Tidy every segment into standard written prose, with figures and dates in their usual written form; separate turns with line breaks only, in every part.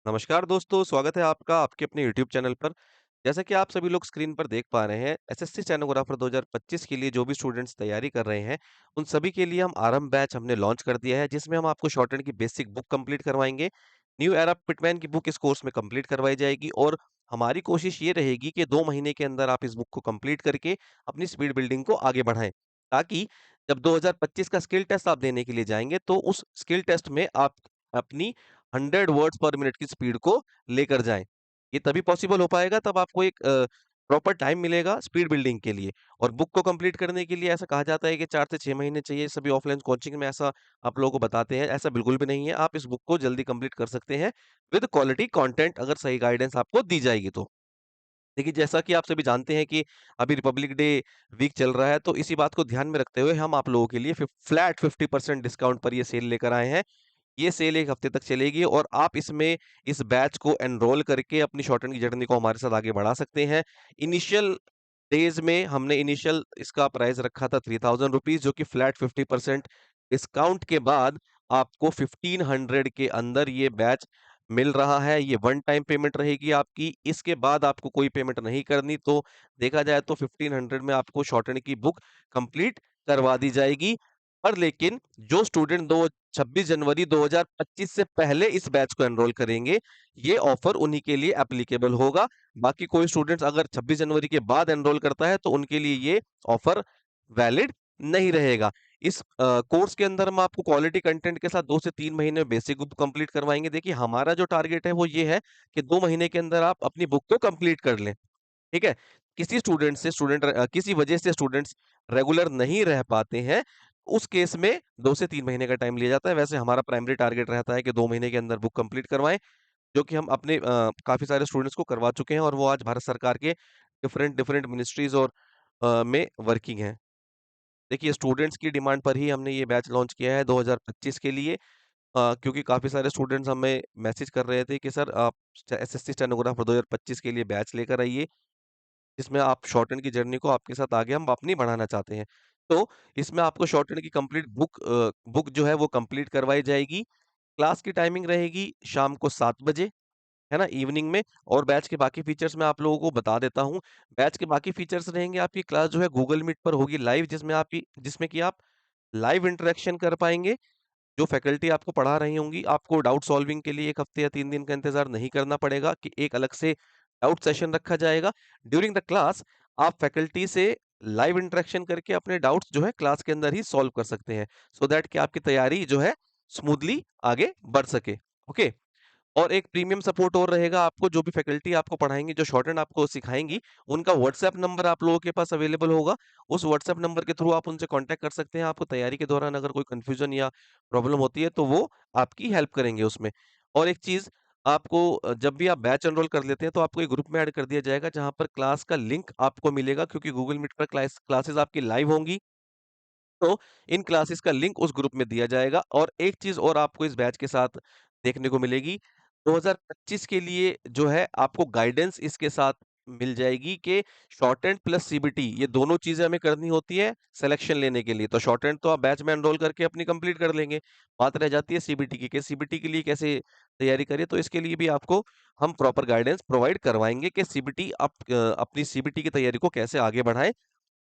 नमस्कार दोस्तों, स्वागत है आपका आपके अपने यूट्यूब चैनल पर। जैसा कि आप सभी लोग स्क्रीन पर देख पा रहे हैं, एसएससी स्टेनोग्राफर 2025 के लिए जो भी स्टूडेंट्स तैयारी कर रहे हैं, उन सभी के लिए हम आरंभ बैच हमने लॉन्च कर दिया है, जिसमें हम आपको शॉर्ट हैंड की बेसिक बुक कंप्लीट करवाएँगे। न्यू एरा पिटमैन की बुक इस कोर्स में कंप्लीट करवाई जाएगी और हमारी कोशिश ये रहेगी कि 2 महीने के अंदर आप इस बुक को कंप्लीट करके अपनी स्पीड बिल्डिंग को आगे बढ़ाएँ। ताकि जब 2025 का स्किल टेस्ट आप देने के लिए जाएँगे, तो उस स्किल टेस्ट में आप अपनी 100 वर्ड्स पर मिनट की स्पीड को लेकर जाएँ। ये तभी पॉसिबल हो पाएगा तब आपको एक प्रॉपर टाइम मिलेगा स्पीड बिल्डिंग के लिए और बुक को कंप्लीट करने के लिए ऐसा कहा जाता है कि 4 से 6 महीने चाहिए, सभी ऑफलाइन कोचिंग में ऐसा आप लोगों को बताते हैं, ऐसा बिल्कुल भी नहीं है। आप इस बुक को जल्दी कंप्लीट कर सकते हैं विद क्वालिटी कंटेंट अगर सही गाइडेंस आपको दी जाएगी तो। देखिए, जैसा कि आप सभी जानते हैं कि अभी रिपब्लिक डे वीक चल रहा है, तो इसी बात को ध्यान में रखते हुए हम आप लोगों के लिए फ्लैट 50% डिस्काउंट पर ये सेल लेकर आए हैं। ये सेल 1 हफ्ते तक चलेगी और आप इसमें इस बैच को एनरोल करके अपनी शॉर्ट टर्म की जर्नी को हमारे साथ आगे बढ़ा सकते हैं। इनिशियल डेज़ में हमने इनिशियल इसका प्राइस रखा था ₹3000 जो कि फ्लैट 50% डिस्काउंट के बाद आपको 1500 के अंदर ये बैच मिल रहा है। ये वन टाइम पेमेंट रहेगी आपकी, इसके बाद आपको कोई पेमेंट नहीं करनी, तो देखा जाए तो 1500 में आपको शॉर्ट हैंड की बुक कंप्लीट करवा दी जाएगी। पर लेकिन जो स्टूडेंट दो 26 जनवरी 2025 से पहले इस बैच को एनरोल करेंगे, ये ऑफर उन्हीं के लिए एप्लीकेबल होगा। बाकी कोई स्टूडेंट्स अगर 26 जनवरी के बाद एनरोल करता है, तो उनके लिए ये ऑफर वैलिड नहीं रहेगा। इस कोर्स के अंदर हम आपको क्वालिटी कंटेंट के साथ 2 से 3 महीने में बेसिक बुक कंप्लीट करवाएँगे। देखिए, हमारा जो टारगेट है वो ये है कि 2 महीने के अंदर आप अपनी बुक को कंप्लीट कर लें। ठीक है? किसी वजह से स्टूडेंट्स रेगुलर नहीं रह पाते हैं, उस केस में 2 से 3 महीने का टाइम लिया जाता है। वैसे हमारा प्राइमरी टारगेट रहता है कि 2 महीने के अंदर बुक कंप्लीट करवाएँ, जो कि हम अपने काफ़ी सारे स्टूडेंट्स को करवा चुके हैं और वो आज भारत सरकार के डिफरेंट डिफरेंट मिनिस्ट्रीज़ और में वर्किंग हैं। देखिए, स्टूडेंट्स की डिमांड पर ही हमने ये बैच लॉन्च किया है 2025 के लिए क्योंकि काफ़ी सारे स्टूडेंट्स हमें मैसेज कर रहे थे कि सर आप एसएससी स्टेनोग्राफर 2025 के लिए बैच लेकर आइए। जिसमें आप शॉर्ट हैंड की जर्नी को आपके साथ आगे हम अपनी बढ़ाना चाहते हैं। तो इसमें आपको शॉर्ट हैंड की कंप्लीट बुक जो है वो कंप्लीट करवाई जाएगी। क्लास की टाइमिंग रहेगी शाम को 7 बजे, है ना? इवनिंग में और बैच के बाकी फीचर्स मैं आप लोगों को बता देता हूँ। बैच के बाकी फीचर्स रहेंगे आपकी क्लास जो है गूगल मीट पर होगी लाइव जिसमें कि आप लाइव इंटरेक्शन कर पाएँगे। जो फैकल्टी आपको पढ़ा रही होंगी, आपको डाउट सॉल्विंग के लिए 1 हफ्ते या 3 दिन का इंतज़ार नहीं करना पड़ेगा कि एक अलग से डाउट सेशन रखा जाएगा। ड्यूरिंग द क्लास आप फैकल्टी से लाइव इंटरेक्शन करके अपने डाउट्स जो है क्लास के अंदर ही सॉल्व कर सकते हैं, सो दैट कि आपकी तैयारी जो है स्मूथली आगे बढ़ सके। ओके? और एक प्रीमियम सपोर्ट और रहेगा आपको जो भी फैकल्टी आपको पढ़ाएँगी, जो शॉर्ट हैंड आपको सिखाएँगी, उनका व्हाट्सएप नंबर आप लोगों के पास अवेलेबल होगा। उस व्हाट्सएप नंबर के थ्रू आप उनसे कॉन्टैक्ट कर सकते हैं। आपको तैयारी के दौरान अगर कोई कन्फ्यूज़न या प्रॉब्लम होती है, तो वो आपकी हेल्प करेंगे उसमें। और एक चीज़ आपको जब भी आप बैच एनरोल कर लेते हैं, तो आपको एक ग्रुप में ऐड कर दिया जाएगा, जहाँ पर क्लास का लिंक आपको मिलेगा क्योंकि गूगल मीट पर क्लासेस आपकी लाइव होंगी। तो इन क्लासेस का लिंक उस ग्रुप में दिया जाएगा और एक चीज़ और आपको इस बैच के साथ देखने को मिलेगी, 2025 के लिए जो है आपको गाइडेंस इसके साथ मिल जाएगी कि शॉर्ट हैंड प्लस सीबीटी ये दोनों चीज़ें हमें करनी होती है सिलेक्शन लेने के लिए। तो शॉर्ट हैंड तो आप बैच में एनरोल करके अपनी कंप्लीट कर लेंगे। बात रह जाती है सीबीटी की कि सीबीटी के लिए कैसे तैयारी करें, तो इसके लिए भी आपको हम प्रॉपर गाइडेंस प्रोवाइड करवाएँगे कि सीबीटी अपनी सीबीटी की तैयारी को कैसे आगे बढ़ाएँ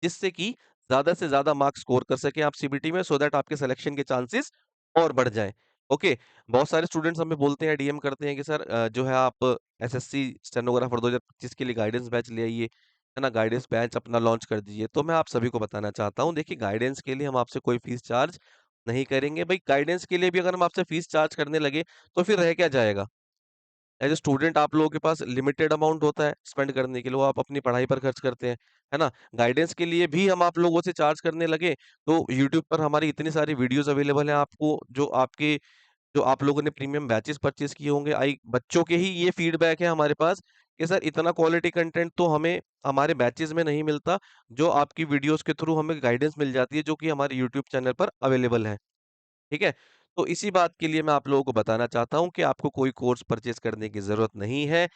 जिससे कि ज़्यादा से ज़्यादा मार्क्स स्कोर कर सकें आप सीबीटी में सो दैट आपके सिलेक्शन के चांसेस और बढ़ जाएँ। ओके, बहुत सारे स्टूडेंट्स हमें बोलते हैं, डीएम करते हैं कि सर जो है आप एसएससी स्टेनोग्राफर 2025 के लिए गाइडेंस बैच ले आइए, है ना? गाइडेंस बैच अपना लॉन्च कर दीजिए। तो मैं आप सभी को बताना चाहता हूँ, देखिए गाइडेंस के लिए हम आपसे कोई फीस चार्ज नहीं करेंगे। भई गाइडेंस के लिए भी अगर हम आपसे फीस चार्ज करने लगे, तो फिर रह क्या जाएगा? एज़ अ स्टूडेंट आप लोगों के पास लिमिटेड अमाउंट होता है स्पेंड करने के लिए, वो आप अपनी पढ़ाई पर खर्च करते हैं, है ना? गाइडेंस के लिए भी हम आप लोगों से चार्ज करने लगे, तो यूट्यूब पर हमारी इतनी सारी वीडियोज़ अवेलेबल हैं आपको जो आप लोगों ने प्रीमियम बैचेज़ परचेज़ किए होंगे, बच्चों के ही ये फीडबैक है हमारे पास कि सर इतना क्वालिटी कंटेंट तो हमें हमारे बैचेज़ में नहीं मिलता, जो आपकी वीडियोज़ के थ्रू हमें गाइडेंस मिल जाती है, जो कि हमारे यूट्यूब चैनल पर अवेलेबल है। ठीक है? तो इसी बात के लिए मैं आप लोगों को बताना चाहता हूँ कि आपको कोई कोर्स परचेज़ करने की ज़रूरत नहीं है।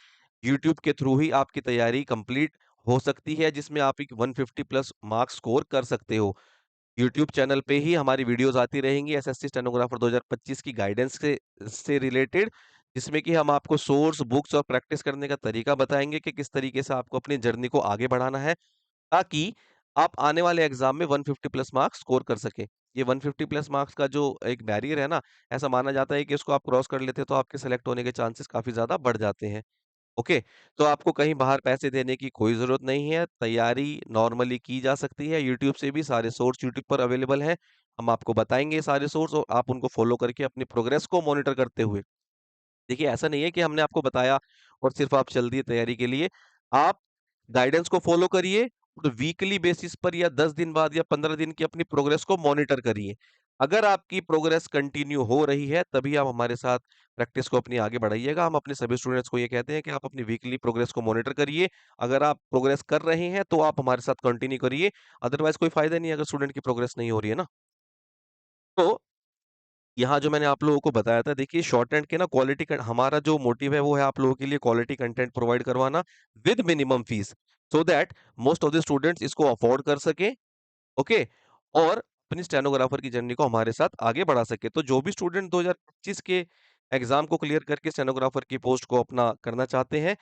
यूट्यूब के थ्रू ही आपकी तैयारी कंप्लीट हो सकती है, जिसमें आप एक 150 प्लस मार्क्स स्कोर कर सकते हो। यूट्यूब चैनल पे ही हमारी वीडियोज़ आती रहेंगी एसएससी स्टेनोग्राफर 2025 की गाइडेंस से रिलेटेड, जिसमें कि हम आपको सोर्स, बुक्स और प्रैक्टिस करने का तरीका बताएँगे कि किस तरीके से आपको अपनी जर्नी को आगे बढ़ाना है, ताकि आप आने वाले एग्ज़ाम में 150 प्लस मार्क्स स्कोर कर सकें। ये 150 प्लस मार्क्स का जो एक बैरियर है ना, ऐसा माना जाता है कि इसको आप क्रॉस कर लेते हैं तो आपके सेलेक्ट होने के चांसेस काफ़ी ज़्यादा बढ़ जाते हैं। ओके, तो आपको कहीं बाहर पैसे देने की कोई ज़रूरत नहीं है, तैयारी नॉर्मली की जा सकती है, यूट्यूब से भी सारे सोर्स यूट्यूब पर अवेलेबल हैं। हम आपको बताएँगे सारे सोर्स और आप उनको फ़ॉलो करके अपनी प्रोग्रेस को मॉनिटर करते हुए देखिए, ऐसा नहीं है कि हमने आपको बताया और सिर्फ़ आप चल दिए तैयारी के लिए। आप गाइडेंस को फ़ॉलो करिए और वीकली बेसिस पर या 10 दिन बाद या 15 दिन की अपनी प्रोग्रेस को मॉनिटर करिए। अगर आपकी प्रोग्रेस कंटिन्यू हो रही है, तभी आप हमारे साथ प्रैक्टिस को अपनी आगे बढ़ाइएगा। हम अपने सभी स्टूडेंट्स को ये कहते हैं कि आप अपनी वीकली प्रोग्रेस को मॉनिटर करिए। अगर आप प्रोग्रेस कर रहे हैं, तो आप हमारे साथ कंटिन्यू करिए, अदरवाइज़ कोई फ़ायदा नहीं है अगर स्टूडेंट की प्रोग्रेस नहीं हो रही है ना। तो यहाँ जो मैंने आप लोगों को बताया था देखिए शॉर्ट हैंड के ना क्वालिटी क हमारा जो मोटिव है वो है आप लोगों के लिए क्वालिटी कंटेंट प्रोवाइड करवाना with minimum fees so that most of the students इसको अफोर्ड कर सकें, ओके? और अपनी स्टेनोग्राफर की जर्नी को हमारे साथ आगे बढ़ा सके। तो जो भी स्टूडेंट 2025 के एग्ज़ाम को क्लियर करके स्टेनोग्राफर की पोस्ट को अपना करना चाहते हैं,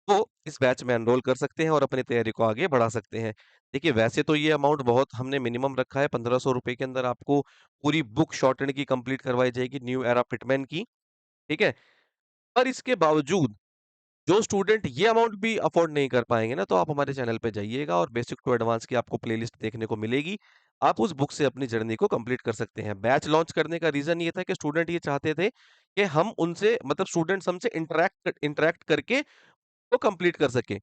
वो इस बैच में एनरोल कर सकते हैं और अपनी तैयारी को आगे बढ़ा सकते हैं। देखिए वैसे तो ये अमाउंट बहुत हमने मिनिमम रखा है ₹1500 के अंदर आपको पूरी बुक शॉर्ट हैंड की कंप्लीट करवाई जाएगी न्यू एरा फिटमैन की, ठीक है? पर इसके बावजूद जो स्टूडेंट ये अमाउंट भी अफोर्ड नहीं कर पाएँगे ना, तो आप हमारे चैनल पे जाइएगा और बेसिक टू एडवांस की आपको प्लेलिस्ट देखने को मिलेगी। आप उस बुक से अपनी जर्नी को कंप्लीट कर सकते हैं। बैच लॉन्च करने का रीज़न ये था कि स्टूडेंट ये चाहते थे कि हम उनसे मतलब स्टूडेंट्स हमसे इंटरैक्ट करके वो कंप्लीट कर सकें।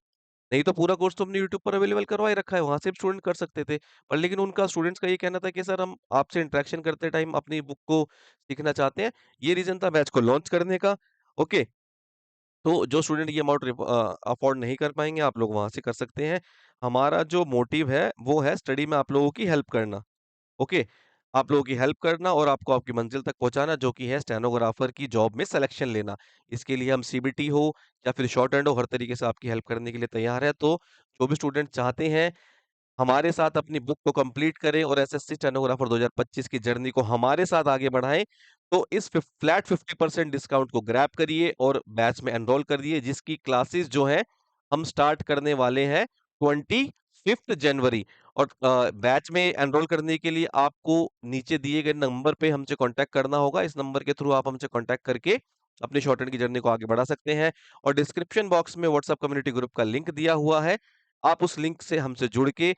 नहीं तो पूरा कोर्स तो हमने यूट्यूब पर अवेलेबल करवा ही रखा है, वहाँ से भी स्टूडेंट कर सकते थे। पर लेकिन उनका स्टूडेंट्स का ये कहना था कि सर हम आपसे इंटरेक्शन करते टाइम अपनी बुक को सीखना चाहते हैं। ये रीज़न था बैच को लॉन्च करने का। ओके, तो जो स्टूडेंट ये अमाउंट अफोर्ड नहीं कर पाएँगे, आप लोग वहाँ से कर सकते हैं। हमारा जो मोटिव है, वो है स्टडी में आप लोगों की हेल्प करना। ओके, आप लोगों की हेल्प करना और आपको आपकी मंज़िल तक पहुँचाना जो कि है स्टेनोग्राफ़र की जॉब में सिलेक्शन लेना। इसके लिए हम सीबीटी हो या फिर शॉर्ट हैंड हो हर तरीके से आपकी हेल्प करने के लिए तैयार है। तो जो भी स्टूडेंट चाहते हैं हमारे साथ अपनी बुक को कंप्लीट करें और एसएससी स्टेनोग्राफर 2025 की जर्नी को हमारे साथ आगे बढ़ाएँ, तो इस फ्लैट 50% डिस्काउंट को ग्रैब करिए और बैच में एनरोल कर दिए जिसकी क्लासेस जो हैं, हम स्टार्ट करने वाले हैं 25th जनवरी और बैच में एनरोल करने के लिए आपको नीचे दिए गए नंबर पे हमसे कॉन्टैक्ट करना होगा। इस नंबर के थ्रू आप हमसे कॉन्टैक्ट करके अपनी शॉर्ट हैंड की जर्नी को आगे बढ़ा सकते हैं और डिस्क्रिप्शन बॉक्स में व्हाट्सएप कम्युनिटी ग्रुप का लिंक दिया हुआ है। आप उस लिंक से हमसे जुड़ के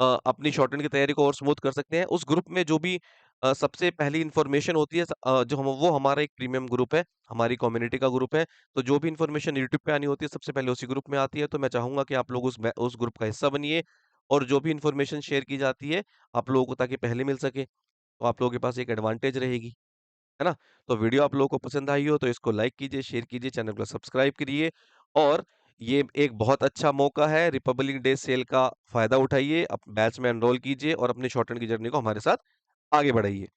अपनी शॉर्टहैंड की तैयारी को और स्मूथ कर सकते हैं। उस ग्रुप में जो भी सबसे पहली इन्फॉर्मेशन होती है जो हम वो हमारा एक प्रीमियम ग्रुप है, हमारी कम्युनिटी का ग्रुप है। तो जो भी इन्फॉर्मेशन यूट्यूब पे आनी होती है, सबसे पहले उसी ग्रुप में आती है। तो मैं चाहूँगा कि आप लोग उस ग्रुप का हिस्सा बनिए और जो भी इन्फॉर्मेशन शेयर की जाती है, आप लोगों को ताकि पहले मिल सके। तो आप लोगों के पास एक एडवांटेज रहेगी, है ना? तो वीडियो आप लोगों को पसंद आई हो तो इसको लाइक कीजिए, शेयर कीजिए, चैनल को सब्सक्राइब करिए और ये एक बहुत अच्छा मौका है रिपब्लिक डे सेल का फ़ायदा उठाइए, बैच में एनरोल कीजिए और अपनी शॉर्टहैंड की जर्नी को हमारे साथ आगे बढ़ाइए।